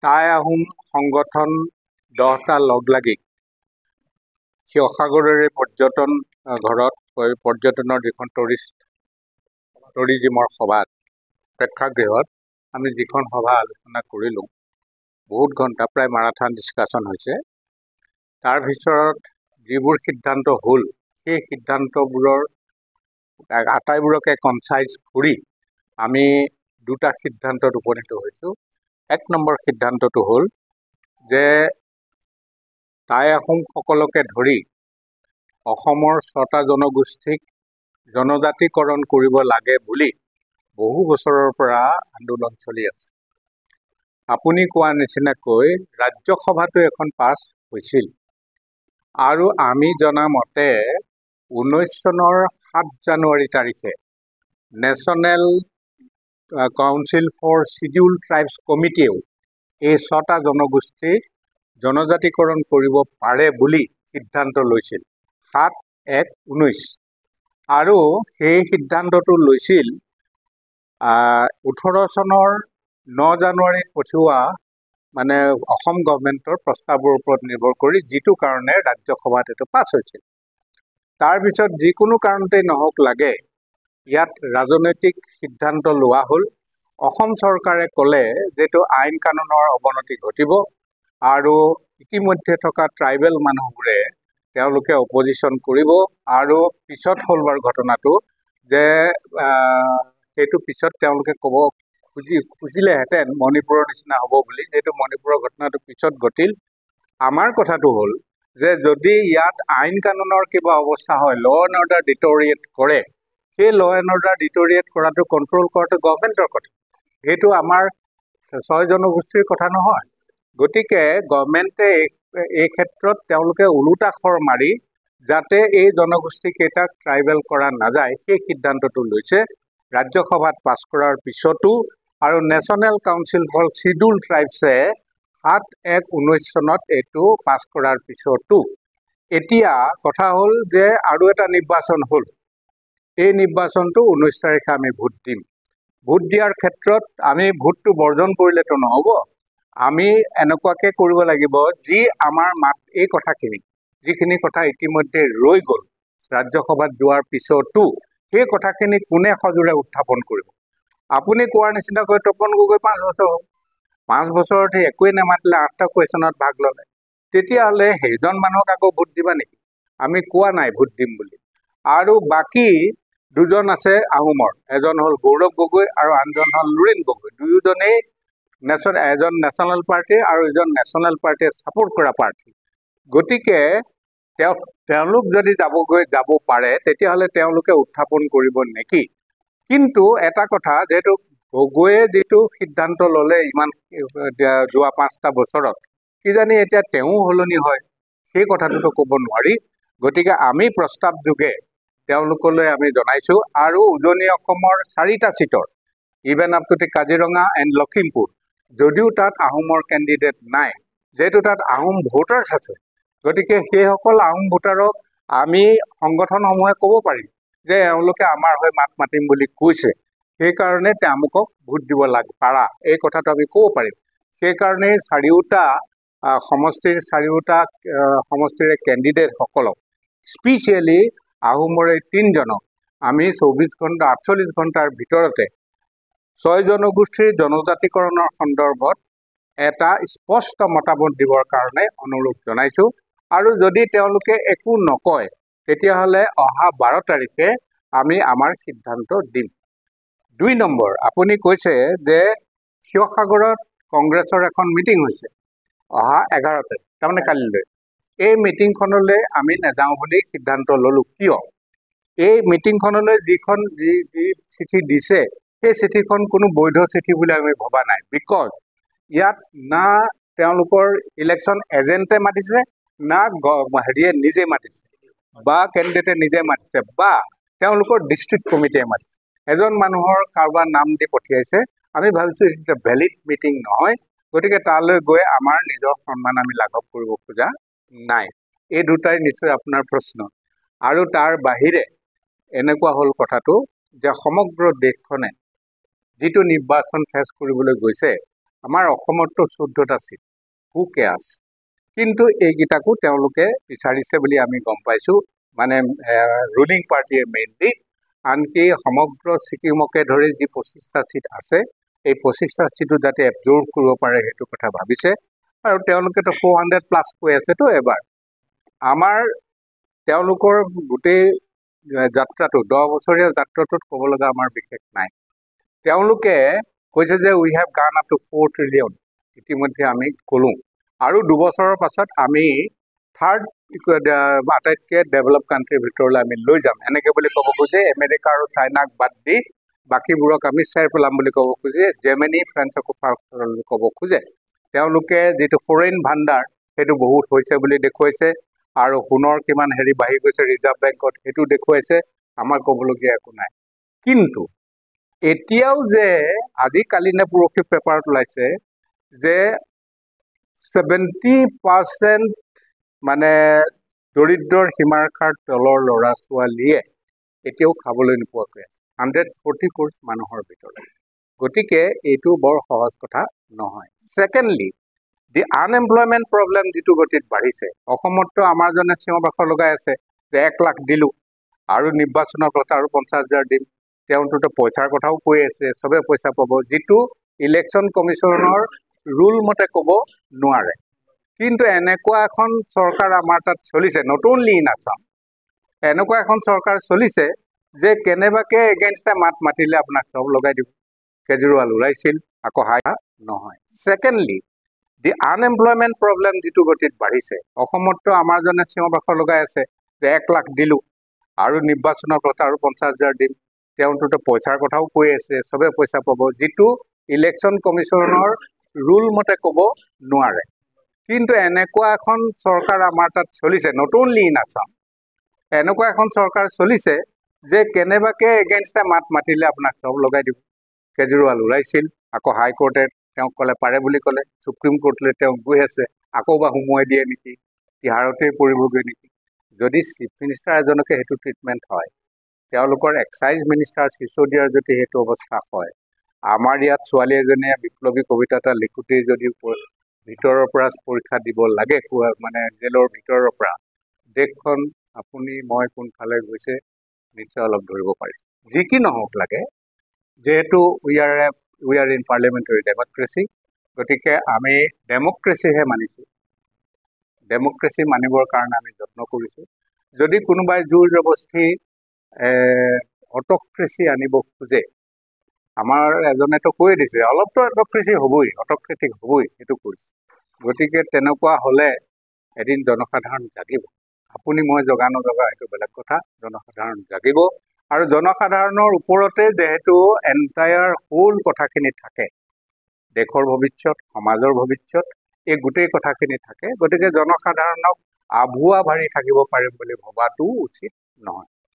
টাই আহোম সংগঠন 10টা লগ লাগি শিৱসাগৰৰে পৰ্যটন ঘৰত পৰ্যটনৰ যিখন টুৰিজিমৰ সভাত প্ৰেক্ষাগৃহত আমি যিখন সভা আলোচনা কৰিলোঁ বহুত ঘণ্টা প্ৰায় মাৰাথান ডিছকাশ্যন হৈছে তাৰ ভিতৰত যিবোৰ সিদ্ধান্ত হ'ল সেই সিদ্ধান্তবোৰৰ আটাইবোৰকে কনচাইজ কৰি আমি দুটা সিদ্ধান্তত উপনীত হৈছোঁ। 1 নম্বৰ সিদ্ধান্তটো হ'ল যে টাই আহোমসকলকে ধৰি অসমৰ 6টা জনগোষ্ঠীক জনজাতিকৰণ কৰিব লাগে বুলি বহু বছৰৰ পৰা আন্দোলন চলি আছে। আপুনি কোৱা নিচিনাকৈ ৰাজ্যসভাটো এখন পাছ হৈছিল আৰু আমি জনা মতে 19 চনৰ 7 জানুৱাৰী তাৰিখে national council for scheduled tribes কমিটিয়েও এই 6টা জনগোষ্ঠীক জনজাতিকৰণ কৰিব পাৰে বুলি সিদ্ধান্ত লৈছিল 7/1/19 আৰু সেই সিদ্ধান্তটো লৈছিল 18 চনৰ 9 জানুৱাৰীত পঠিওৱা মানে অসম গভৰ্ণমেণ্টৰ প্ৰস্তাৱৰ ওপৰত নিৰ্ভৰ কৰি যিটো কাৰণে ৰাজ্যসভাত এইটো পাছ হৈছিল। তাৰপিছত যিকোনো কাৰণতে নহওক লাগে ইয়াত ৰাজনৈতিক সিদ্ধান্ত লোৱা হ'ল। অসম চৰকাৰে ক'লে যেটো আইন কানুনৰ অৱনতি ঘটিব আৰু ইতিমধ্যে থকা ট্ৰাইবেল মানুহবোৰে তেওঁলোকে অপজিশ্যন কৰিব আৰু পিছত হ'ল বাৰু ঘটনাটো যে সেইটো পিছত তেওঁলোকে ক'ব খুজিলেহেঁতেন মণিপুৰৰ নিচিনা হ'ব বুলি, যেহেতু মণিপুৰৰ ঘটনাটো পিছত ঘটিল। আমাৰ কথাটো হ'ল যে যদি ইয়াত আইন কানুনৰ কিবা অৱস্থা হয়, ল এণ্ড অৰ্ডাৰ ডিটৰিয়েট কৰে, সেই ল এণ্ড অৰ্ডাৰ ডিটৰিয়েট কৰাটো কণ্ট্ৰল কৰাটো গভৰ্ণমেণ্টৰ কথা, সেইটো আমাৰ 6 জনগোষ্ঠীৰ কথা নহয়। গতিকে গভৰ্ণমেণ্টে এই ক্ষেত্ৰত তেওঁলোকে ওলোটা খৰ মাৰি যাতে এই জনগোষ্ঠীকেইটাক ট্ৰাইবেল কৰা নাযায় সেই সিদ্ধান্তটো লৈছে। ৰাজ্যসভাত পাছ কৰাৰ পিছতো আৰু নেশ্যনেল কাউন্সিল ফৰ শিডিউল ট্ৰাইবছে 7/1/19 চনত এইটো পাছ কৰাৰ পিছতো এতিয়া কথা হ'ল যে আৰু এটা নিৰ্বাচন হ'ল। এই নিৰ্বাচনটো 19 তাৰিখে আমি ভোট দিম। ভোট দিয়াৰ ক্ষেত্ৰত আমি ভোটটো বৰ্জন কৰিলেতো নহ'ব, আমি এনেকুৱাকৈ কৰিব লাগিব যি আমাৰ মাত এই কথাখিনি যিখিনি কথা ইতিমধ্যে ৰৈ গ'ল ৰাজ্যসভাত যোৱাৰ পিছতো সেই কথাখিনি কোনে সজোৰে উত্থাপন কৰিব। আপুনি কোৱাৰ নিচিনাকৈ তপন গগৈ 5 বছৰ হ'ল, 5 বছৰত একোৱে নামাতিলে 8টা কুৱেশ্যনত ভাগ ল'লে, তেতিয়াহ'লে সেইজন মানুহক আকৌ ভোট দিবা নেকি? আমি কোৱা নাই ভোট দিম বুলি। আৰু বাকী দুজন আছে আহোমৰ, এজন হ'ল গৌৰৱ গগৈ আৰু আনজন হ'ল লুৰিণ গগৈ। দুয়োজনেই এজন নেশ্যনেল পাৰ্টি আৰু এজন নেশ্যনেল পাৰ্টিয়ে ছাপোৰ্ট কৰা প্ৰাৰ্থী। গতিকে তেওঁলোক যদি যাব পাৰে তেতিয়াহ'লে তেওঁলোকে উত্থাপন কৰিব নেকি? কিন্তু এটা কথা, যেহেতু গগৈয়ে যিটো সিদ্ধান্ত ল'লে ইমান যোৱা 5টা বছৰত, কিজানি এতিয়া তেওঁ সলনি হয় সেই কথাটোতো ক'ব নোৱাৰি। গতিকে আমি প্ৰস্তাৱ যোগে তেওঁলোকলৈ আমি জনাইছোঁ আৰু উজনি অসমৰ 4টা ছিটৰ even up to Kaziranga and Lakhimpur, যদিও তাত আহোমৰ কেণ্ডিডেট নাই, যিহেতু তাত আহোম ভোটাৰ্ছ আছে, গতিকে সেইসকল আহোম ভোটাৰক আমি সংগঠনসমূহে ক'ব পাৰিম যে এওঁলোকে আমাৰ হৈ মাত মাতিম বুলি কৈছে, সেইকাৰণে তেওঁলোকক ভোট দিব পাৰা, এই কথাটো আমি ক'ব পাৰিম। সেইকাৰণেই 4টা সমষ্টিৰে কেণ্ডিডেটসকলক স্পেচিয়েলি আহোমৰে 3জনক আমি 48 ঘণ্টাৰ ভিতৰতে 6 জনগোষ্ঠীৰ জনজাতিকৰণৰ সন্দৰ্ভত এটা স্পষ্ট মতামত দিবৰ কাৰণে অনুৰোধ জনাইছোঁ। আৰু যদি তেওঁলোকে একো নকয় তেতিয়াহ'লে অহা 12 তাৰিখে আমি আমাৰ সিদ্ধান্ত দিম। 2 নম্বৰ, আপুনি কৈছে যে শিৱসাগৰত কংগ্ৰেছৰ এখন মিটিং হৈছে অহা 11 তাৰিখ, তাৰমানে কালিলৈ। এই মিটিংখনলৈ আমি নাযাওঁ বুলি সিদ্ধান্ত ল'লোঁ। কিয়? এই মিটিংখনলৈ যি চিঠি দিছে সেই চিঠিখন কোনো বৈধ চিঠি বুলি আমি ভবা নাই। বিকজ ইয়াত না তেওঁলোকৰ ইলেকশ্যন এজেণ্টে মাতিছে, না নিজে মাতিছে বা কেণ্ডিডেটে নিজে মাতিছে বা তেওঁলোকৰ ডিষ্ট্ৰিক্ট কমিটিয়ে মাতিছে। এজন মানুহৰ কাৰোবাৰ নাম দি পঠিয়াইছে। আমি ভাবিছোঁ এইটো ভেলিড মিটিং নহয়, গতিকে তালৈ গৈ আমাৰ নিজৰ সন্মান আমি লাঘৱ কৰিব খোজা নাই। এই দুটাই নিশ্চয় আপোনাৰ প্ৰশ্ন। আৰু তাৰ বাহিৰে এনেকুৱা হ'ল কথাটো যে সমগ্ৰ দেশখনে যিটো নিৰ্বাচন ফেচ কৰিবলৈ গৈছে আমাৰ অসমতো 14টা চিট, হু কেয়াৰ্ছ, কিন্তু এইকেইটাকো তেওঁলোকে বিচাৰিছে বুলি আমি গম পাইছোঁ, মানে ৰুলিং পাৰ্টিয়ে মেইনলি। আনকি সমগ্ৰ ছিকিমকে ধৰি যি 25টা চিট আছে, এই 25টা চিটো যাতে এবজৰ্ভ কৰিব পাৰে সেইটো কথা ভাবিছে। আৰু তেওঁলোকেতো 400+ কৈ আছেতো এবাৰ। আমাৰ তেওঁলোকৰ গোটেই যাত্ৰাটো 10 বছৰীয়া যাত্ৰাটোত ক'ব লগা আমাৰ বিশেষ নাই। তেওঁলোকে কৈছে যে উই হেভ গান আপ টু 4 ট্ৰিলিয়ন, ইতিমধ্যে আমি ক'লোঁ। আৰু 2 বছৰৰ পাছত আমি থাৰ্ড আটাইতকৈ ডেভেলপ কাণ্ট্ৰিৰ ভিতৰলৈ আমি লৈ যাম, এনেকৈ বুলি ক'ব খোজে। আমেৰিকা আৰু চাইনাক বাদ দি বাকীবোৰক আমি চেৰ পেলাম বুলি ক'ব খোজে, জেৰ্মানী ফ্ৰান্সকো ক'ব খোজে। তেওঁলোকে যিটো ফৰেইন ভাণ্ডাৰ সেইটো বহুত হৈছে বুলি দেখুৱাইছে, আৰু সোণৰ কিমান বাঢ়ি গৈছে ৰিজাৰ্ভ বেংকত সেইটো দেখুৱাইছে। আমাৰ ক'বলগীয়া একো নাই। কিন্তু এতিয়াও যে আজিকালি নে পৰহি পেপাৰত ওলাইছে যে 70% মানে দৰিদ্ৰৰ সীমাৰেখাৰ তলৰ ল'ৰা ছোৱালীয়ে এতিয়াও খাবলৈ নোপোৱাকৈ আছে 140 কোটি মানুহৰ ভিতৰত। গতিকে এইটো বৰ সহজ কথা নহয়। ছেকেণ্ডলি, দি আনএমপ্লয়মেণ্ট প্ৰব্লেম যিটো গতিত বাঢ়িছে, অসমততো আমাৰ জনে চিঞৰ-বাখৰ লগাই আছে যে 1 লাখ দিলোঁ আৰু নিৰ্বাচনৰ কথা আৰু 50,000 দিম। তেওঁতো পইচাৰ কথাও কৈ আছে, চবে পইচা পাব, যিটো ইলেকশ্যন কমিশ্যনৰ ৰুল মতে ক'ব নোৱাৰে। কিন্তু এনেকুৱা এখন চৰকাৰ আমাৰ তাত চলিছে, নট অনলি ইন আছাম, এনেকুৱা এখন চৰকাৰ চলিছে যে কেনেবাকে এগেইনষ্টে মাত মাতিলে আপোনাক চব লগাই দিব। কেজৰিৱাল ওলাইছিল, আকৌ হাই নহয়। ছেকেণ্ডলি, দি আনএমপ্লয়মেণ্ট প্ৰব্লেম যিটো গতিত বাঢ়িছে, অসমততো আমাৰ জনে চিঞৰ-বাখৰ লগাই আছে যে 1 লাখ দিলোঁ আৰু নিৰ্বাচনৰ কথা আৰু 50,000 দিম। তেওঁতো পইচাৰ কথাও কৈ আছে, চবে পইচা পাব, যিটো ইলেকশ্যন কমিশ্যনৰ ৰুল মতে ক'ব নোৱাৰে। কিন্তু এনেকুৱা এখন চৰকাৰ আমাৰ তাত চলিছে, নট অনলি ইন আছাম, এনেকুৱা এখন চৰকাৰ চলিছে যে কেনেবাকে এগেইনষ্টে মাত মাতিলে আপোনাক চব লগাই দিব। কেজৰিৱাল ওলাইছিল, আকৌ হাইকোৰ্টে তেওঁক ক'লে পাৰে বুলি ক'লে, সুপ্ৰিম কোৰ্টলৈ তেওঁক গৈ আছে, আকৌ বা সোমোৱাই দিয়ে নেকি, তিহাৰতেই পৰিবগৈ নেকি। যদি চিফ মিনিষ্টাৰ এজনকে সেইটো ট্ৰিটমেণ্ট হয়, তেওঁলোকৰ এক্সাইজ মিনিষ্টাৰ চিচোদিয়াৰ যদি সেইটো অৱস্থা হয়, আমাৰ ইয়াত ছোৱালী এজনীয়ে বিপ্লৱী কবিতা এটা লিখোঁতেই যদি ভিতৰৰ পৰা পৰীক্ষা দিব লাগে, মানে জেলৰ ভিতৰৰ পৰা, দেশখন আপুনি মই কোনফালে গৈছে নিশ্চয় অলপ ধৰিব পাৰিছে। যি কি নহওক লাগে, যিহেতু we are in parliamentary democracy, গতিকে আমি ডেমক্ৰেচিহে মানিছোঁ। ডেমক্ৰেচি মানিবৰ কাৰণে আমি যত্ন কৰিছোঁ। যদি কোনোবাই জোৰ জবস্তি অটক্ৰেচি আনিব খোজে, আমাৰ এজনেতো কৈ দিছে অলপতো অটক্ৰেচি হ'বই, অটক্ৰেটিক হ'বই, সেইটো কৈছে। গতিকে তেনেকুৱা হ'লে এদিন জনসাধাৰণ জাগিব। আপুনি মই জগা নজগা সেইটো বেলেগ কথা, জনসাধাৰণ জাগিব। আৰু জনসাধাৰণৰ ওপৰতে যিহেতু এণ্টায়াৰ হোল কথাখিনি থাকে, দেশৰ ভৱিষ্যত, সমাজৰ ভৱিষ্যত, এই গোটেই কথাখিনি থাকে। গতিকে জনসাধাৰণক আভুৱা ভাৰি থাকিব পাৰিম বুলি ভবাটো উচিত নহয়।